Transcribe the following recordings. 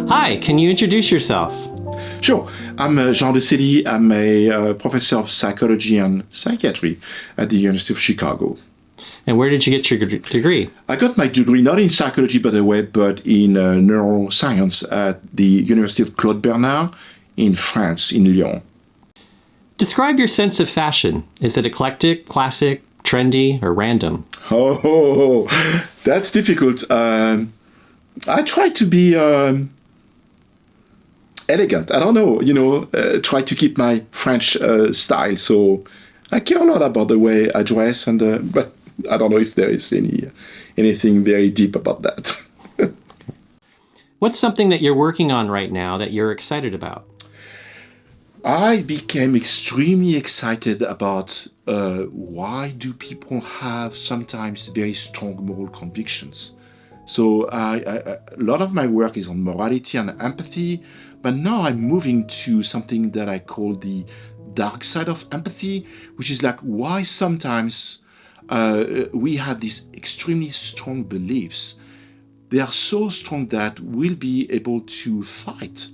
Hi, can you introduce yourself? Sure. I'm Jean Decety. I'm a professor of psychology and psychiatry at the University of Chicago. And where did you get your degree? I got my degree not in psychology, by the way, but in neuroscience at the University of Claude Bernard in France, in Lyon. Describe your sense of fashion. Is it eclectic, classic, trendy, or random? Oh, that's difficult. I try to be elegant. I don't know, try to keep my French style. So I care a lot about the way I dress, but I don't know if there is anything very deep about that. What's something that you're working on right now that you're excited about? I became extremely excited about why do people have sometimes very strong moral convictions. So a lot of my work is on morality and empathy, but now I'm moving to something that I call the dark side of empathy, which is like why sometimes we have these extremely strong beliefs. They are so strong that we'll be able to fight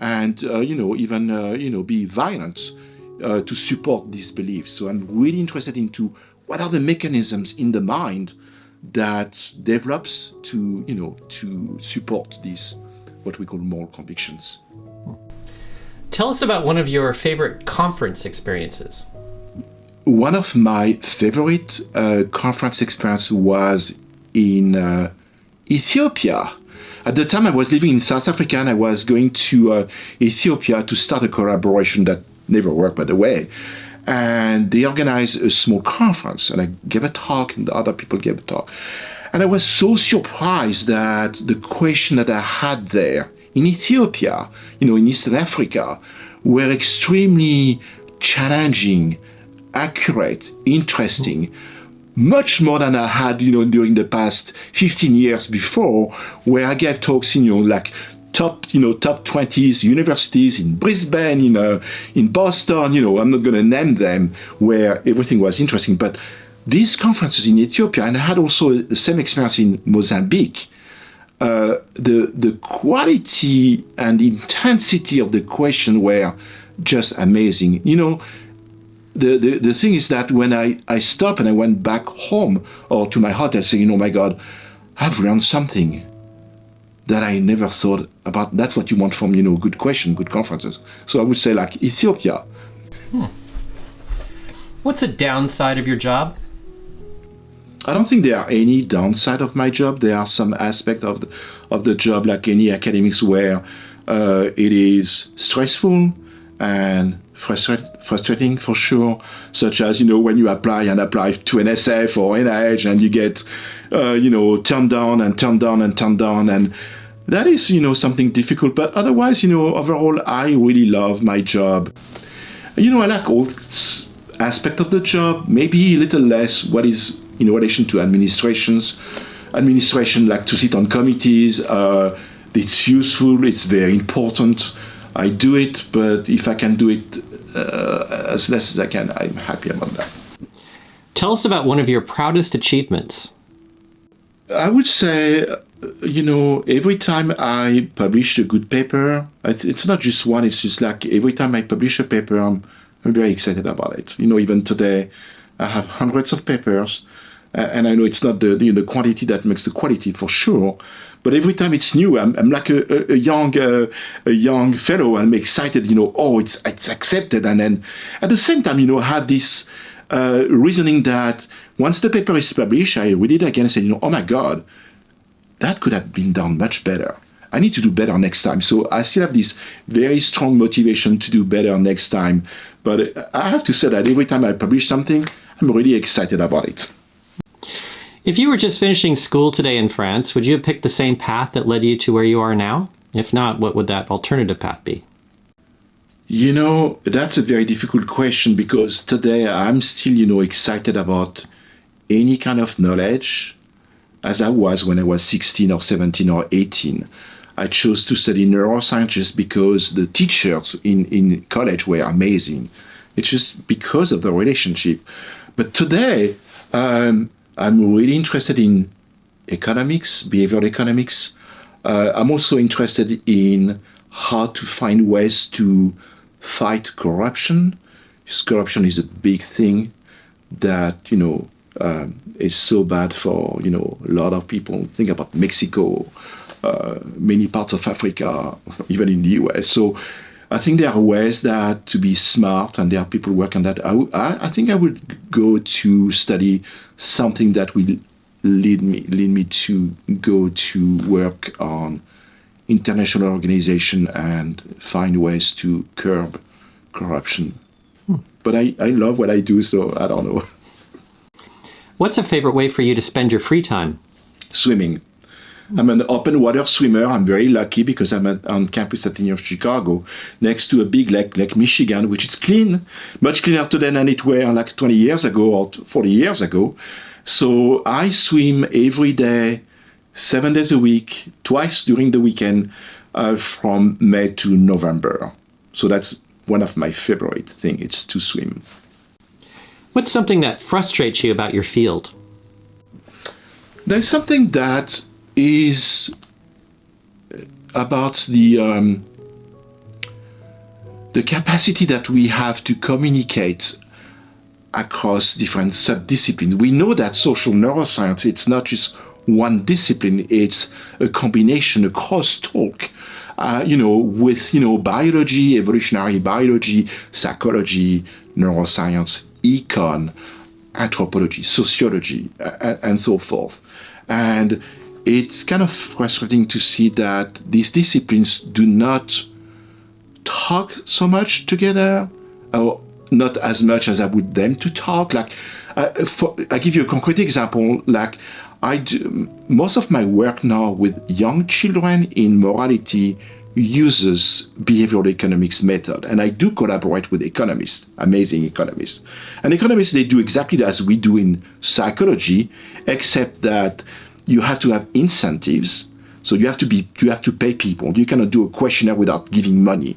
and even be violent to support these beliefs. So I'm really interested into what are the mechanisms in the mind that develops to support these what we call moral convictions. Tell us about one of your favorite conference experiences. One of my favorite conference experience was in Ethiopia. At the time I was living in South Africa and I was going to Ethiopia to start a collaboration that never worked, by the way. And they organized a small conference and I gave a talk and the other people gave a talk. And I was so surprised that the question that I had there in Ethiopia, in Eastern Africa, were extremely challenging, accurate, interesting, much more than I had, during the past 15 years before, where I gave talks, like top 20s universities in Brisbane, in Boston, I'm not going to name them, where everything was interesting. But these conferences in Ethiopia, and I had also the same experience in Mozambique, the quality and intensity of the question were just amazing. The thing is that when I stopped and I went back home or to my hotel saying, oh my God, I've learned something that I never thought about. That's what you want from, good question, good conferences. So I would say like Ethiopia. What's a downside of your job? I don't think there are any downside of my job. There are some aspect of the job, like any academics, where it is stressful and frustrating for sure, such as, when you apply to an SF or NIH and you get, turned down and turned down and turned down. And that is, something difficult. But otherwise, overall, I really love my job. I like all aspect of the job, maybe a little less what is in relation to administration, like to sit on committees. It's useful, it's very important. I do it, but if I can do it as less as I can, I'm happy about that. Tell us about one of your proudest achievements. I would say, every time I publish a good paper, it's not just one, it's just like every time I publish a paper, I'm very excited about it. Even today, I have hundreds of papers, and I know it's not the quantity that makes the quality for sure, but every time it's new, I'm like a young fellow. I'm excited. It's accepted, and then at the same time, have this reasoning that once the paper is published, I read it again and say, oh my God, that could have been done much better. I need to do better next time. So I still have this very strong motivation to do better next time. But I have to say that every time I publish something, I'm really excited about it. If you were just finishing school today in France, would you have picked the same path that led you to where you are now? If not, what would that alternative path be? That's a very difficult question because today I'm still, excited about any kind of knowledge as I was when I was 16 or 17 or 18. I chose to study neuroscientist because the teachers in college were amazing. It's just because of the relationship. But today, I'm really interested in economics, behavioral economics, I'm also interested in how to find ways to fight corruption. Because corruption is a big thing that, is so bad for, a lot of people. Think about Mexico, many parts of Africa, even in the US. So I think there are ways that to be smart, and there are people working on that. I think I would go to study something that will lead me to go to work on international organization and find ways to curb corruption. But I love what I do, so I don't know. What's a favorite way for you to spend your free time? Swimming. I'm an open water swimmer. I'm very lucky because I'm on campus at the University of Chicago, next to a big lake, Lake Michigan, which is clean, much cleaner today than it were like 20 years ago or 40 years ago. So I swim every day, 7 days a week, twice during the weekend, from May to November. So that's one of my favorite things, it's to swim. What's something that frustrates you about your field? There's something that is about the capacity that we have to communicate across different subdisciplines. We know that social neuroscience, it's not just one discipline, it's a combination, a crosstalk, with, biology, evolutionary biology, psychology, neuroscience, econ, anthropology, sociology, and so forth. And it's kind of frustrating to see that these disciplines do not talk so much together, or not as much as I would them to talk. Like, I give you a concrete example. Like, I do most of my work now with young children in morality uses behavioral economics method, and I do collaborate with economists, amazing economists. And economists, they do exactly as we do in psychology, except that you have to have incentives. So you have to pay people. You cannot do a questionnaire without giving money.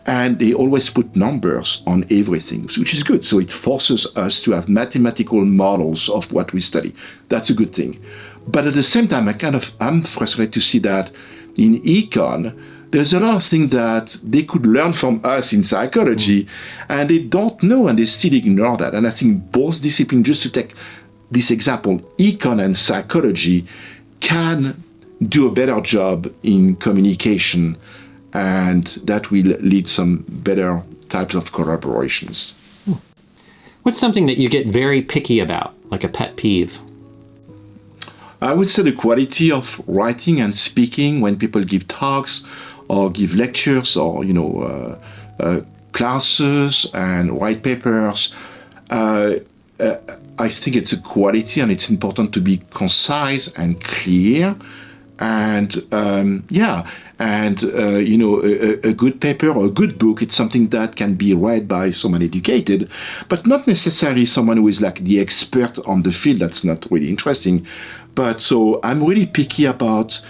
And they always put numbers on everything, which is good. So it forces us to have mathematical models of what we study. That's a good thing. But at the same time, I'm frustrated to see that in econ, there's a lot of things that they could learn from us in psychology, and they don't know, and they still ignore that. And I think both disciplines, just to take this example, econ and psychology, can do a better job in communication, and that will lead some better types of collaborations. What's something that you get very picky about, like a pet peeve? I would say the quality of writing and speaking when people give talks or give lectures or, classes and white papers. I think it's a quality, and it's important to be concise and clear. And a good paper or a good book, it's something that can be read by someone educated, but not necessarily someone who is like the expert on the field. That's not really interesting. But so I'm really picky about,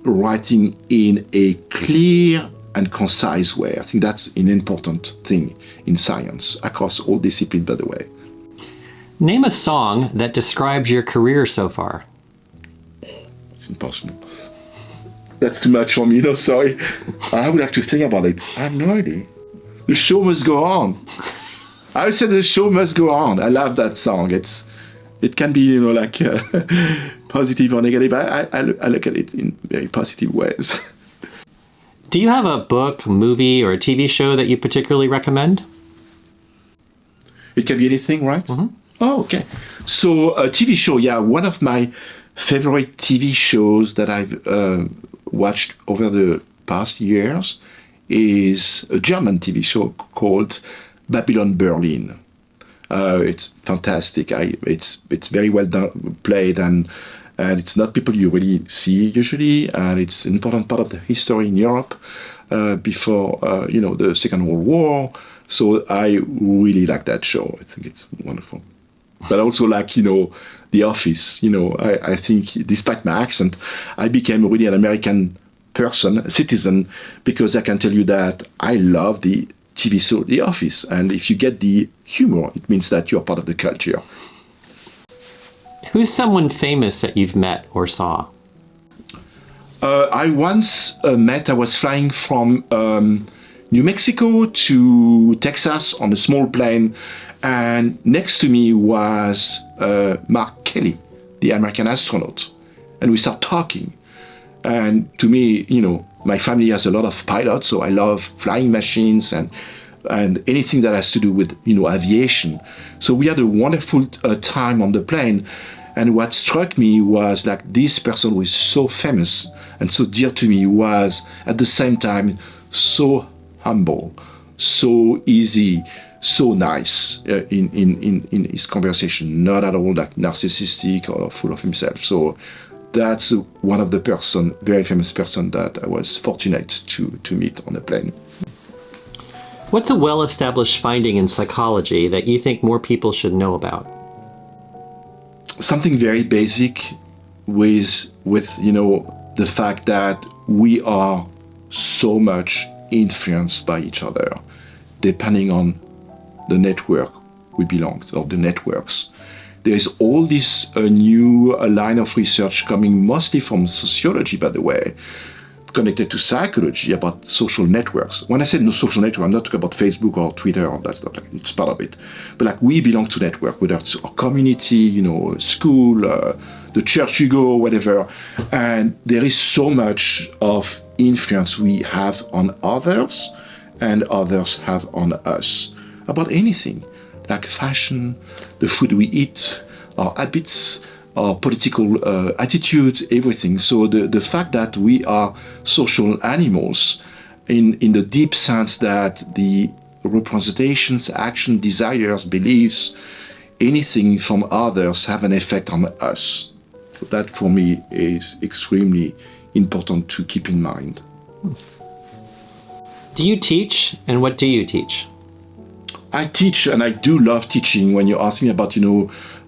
writing in a clear and concise way. I think that's an important thing in science, across all disciplines, by the way. Name a song that describes your career so far. It's impossible. That's too much for me, sorry. I would have to think about it. I have no idea. The show must go on. I would say the show must go on. I love that song. It can be, positive or negative. I look at it in very positive ways. Do you have a book, movie, or a TV show that you particularly recommend? It can be anything, right? Mm-hmm. Oh, okay. So a TV show, one of my favorite TV shows that I've watched over the past years is a German TV show called Babylon Berlin. It's fantastic. It's very well done, played, and it's not people you really see usually, and it's an important part of the history in Europe before the Second World War. So I really like that show. I think it's wonderful. But also like The Office. I think despite my accent, I became really an American citizen, because I can tell you that I love the TV show The Office, and if you get the humor, it means that you're part of the culture. Who's someone famous that you've met or saw? I once I was flying from New Mexico to Texas on a small plane, and next to me was Mark Kelly, the American astronaut. And we start talking. And to me, my family has a lot of pilots, so I love flying machines and anything that has to do with, aviation. So we had a wonderful time on the plane. And what struck me was like this person who is so famous and so dear to me was at the same time so humble, so easy, so nice in his conversation, not at all like narcissistic or full of himself. So that's one of the very famous person that I was fortunate to meet on the plane. What's a well-established finding in psychology that you think more people should know about? Something very basic with the fact that we are so much influenced by each other, depending on the network we belong to, or the networks. There is all this new line of research coming mostly from sociology, by the way, connected to psychology about social networks. When I say no social network, I'm not talking about Facebook or Twitter or that stuff. Like, it's part of it. But like we belong to network, whether it's our community, school, the church you go, whatever. And there is so much of influence we have on others and others have on us about anything, like fashion, the food we eat, our habits, our political attitudes, everything. So the fact that we are social animals in the deep sense that the representations, action, desires, beliefs, anything from others have an effect on us. So that for me is extremely important to keep in mind. Do you teach, and what do you teach? I teach, and I do love teaching. When you ask me about,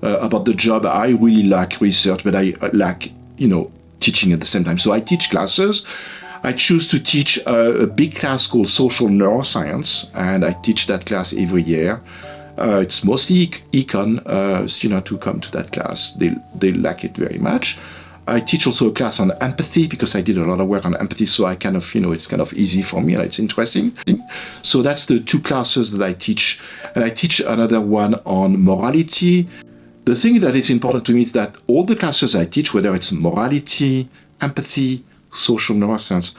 about the job, I really like research, but I like, teaching at the same time. So I teach classes. I choose to teach a big class called Social Neuroscience, and I teach that class every year. It's mostly econ, to come to that class. They like it very much. I teach also a class on empathy because I did a lot of work on empathy, so I kind of, it's kind of easy for me and it's interesting. So that's the two classes that I teach. And I teach another one on morality. The thing that is important to me is that all the classes I teach, whether it's morality, empathy, social neuroscience,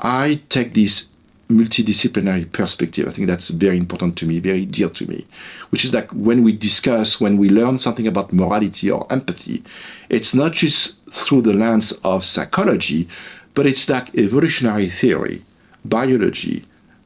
I take this multidisciplinary perspective. I think that's very important to me, very dear to me, which is that when we learn something about morality or empathy, it's not just through the lens of psychology, but it's like evolutionary theory, biology,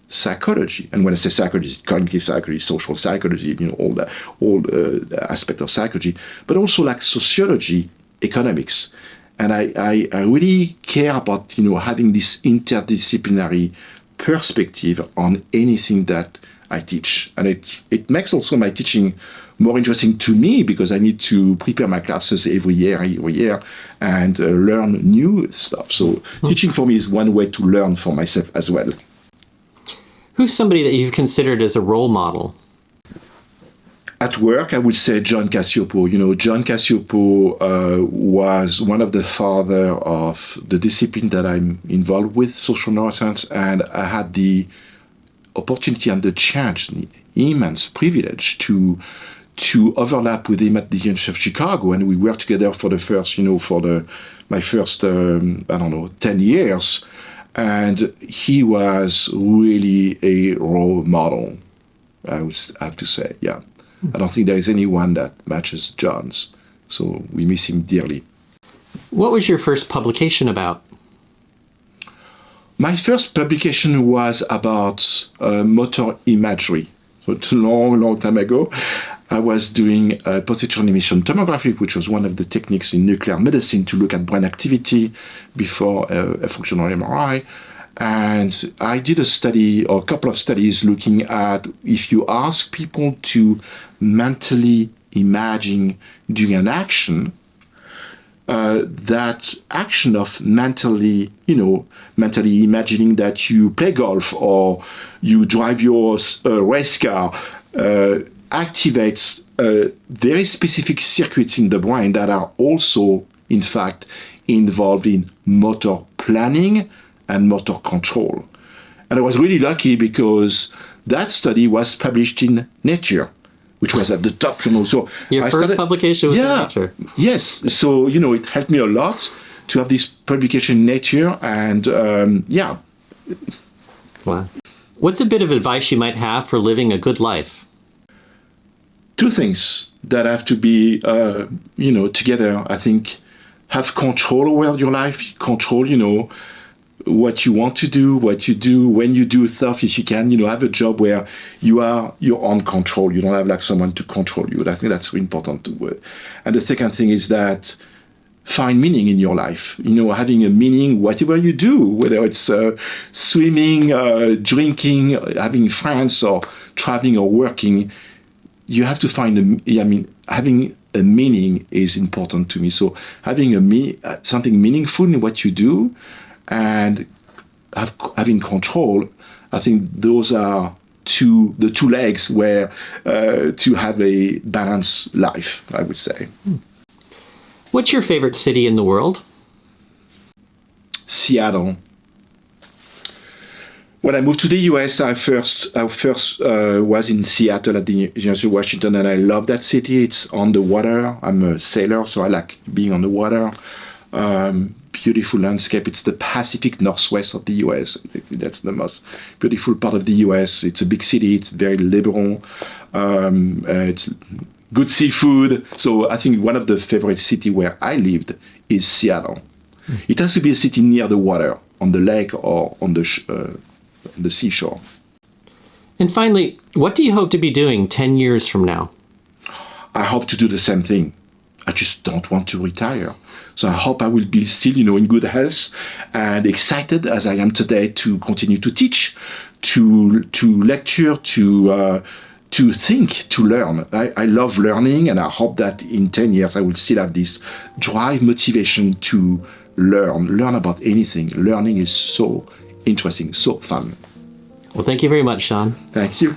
psychology. And when I say psychology, cognitive psychology, social psychology, all the aspect of psychology, but also like sociology, economics. And I really care about, having this interdisciplinary perspective on anything that I teach. And it makes also my teaching more interesting to me because I need to prepare my classes every year and learn new stuff. So teaching for me is one way to learn for myself as well. Who's somebody that you've considered as a role model? At work, I would say John Cacioppo. John Cacioppo was one of the father of the discipline that I'm involved with, social neuroscience, and I had the opportunity and the chance, the immense privilege to overlap with him at the University of Chicago, and we worked together for the first, my first, 10 years, and he was really a role model, I would have to say, yeah. I don't think there is anyone that matches John's, so we miss him dearly. What was your first publication about? My first publication was about motor imagery. So it's a long, long time ago. I was doing positron emission tomography, which was one of the techniques in nuclear medicine to look at brain activity before a functional MRI. And I did a study, or a couple of studies, looking at if you ask people to mentally imagine during an action, that action of mentally imagining that you play golf or you drive your race car activates very specific circuits in the brain that are also, in fact, involved in motor planning and motor control. And I was really lucky because that study was published in Nature, which was at the top journal. So Your first publication was in Nature. Yes. So, it helped me a lot to have this publication in Nature. And Wow. What's a bit of advice you might have for living a good life? Two things that have to be, together. I think have control over your life, control, what you want to do, what you do, when you do stuff, if you can, have a job where you are your own control. You don't have like someone to control you. I think that's really important to work. And the second thing is that find meaning in your life. Having a meaning, whatever you do, whether it's swimming, drinking, having friends, or traveling or working, you have to find having a meaning is important to me. So having something meaningful in what you do and having control, I think those are the two legs where to have a balanced life, I would say. What's your favorite city in the world? Seattle. When I moved to the US, I first was in Seattle at the University of Washington, and I love that city. It's on the water. I'm a sailor, so I like being on the water. Beautiful landscape. It's the Pacific Northwest of the US. That's the most beautiful part of the US. It's a big city. It's very liberal. It's good seafood. So I think one of the favorite city where I lived is Seattle. It has to be a city near the water, on the lake or on the seashore. And finally, what do you hope to be doing 10 years from now? I hope to do the same thing. I just don't want to retire. So I hope I will be still, in good health and excited as I am today to continue to teach, to lecture, to think, to learn. I love learning, and I hope that in 10 years I will still have this drive, motivation to learn about anything. Learning is so interesting, so fun. Well, thank you very much, Sean. Thank you.